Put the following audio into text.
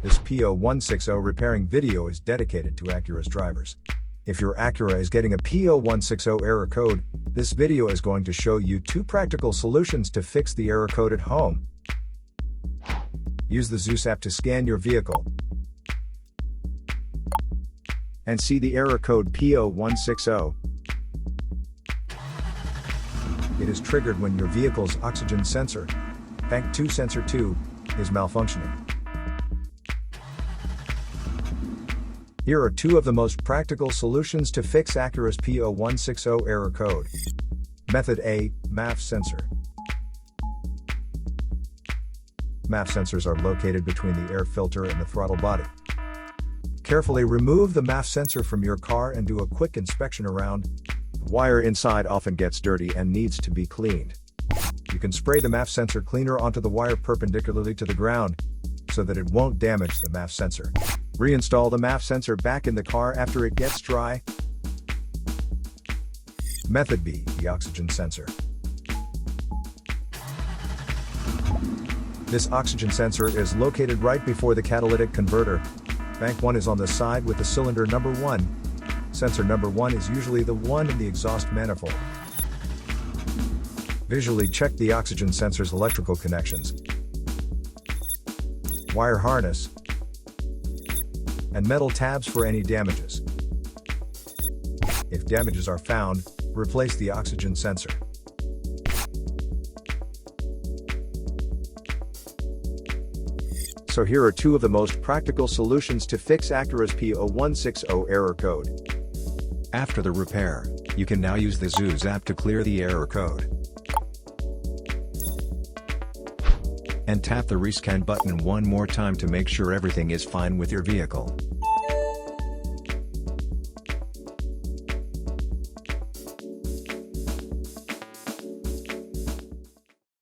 This P0160 repairing video is dedicated to Acura's drivers. If your Acura is getting a P0160 error code, this video is going to show you 2 practical solutions to fix the error code at home. Use the Zeus app to scan your vehicle and see the error code P0160. It is triggered when your vehicle's oxygen sensor, Bank 2 Sensor 2, is malfunctioning. Here are 2 of the most practical solutions to fix Acura's P0160 error code. Method A, MAF Sensor. MAF sensors are located between the air filter and the throttle body. Carefully remove the MAF sensor from your car and do a quick inspection around. The wire inside often gets dirty and needs to be cleaned. You can spray the MAF sensor cleaner onto the wire perpendicularly to the ground, so that it won't damage the MAF sensor. Reinstall the MAF sensor back in the car after it gets dry. Method B, the oxygen sensor. This oxygen sensor is located right before the catalytic converter. Bank 1 is on the side with the cylinder number 1. Sensor number 1 is usually the one in the exhaust manifold. Visually check the oxygen sensor's electrical connections, wire harness, and metal tabs for any damages. If damages are found, replace the oxygen sensor. So here are 2 of the most practical solutions to fix Acura's P0160 error code. After the repair, you can now use the Zeus app to clear the error code. And tap the rescan button one more time to make sure everything is fine with your vehicle.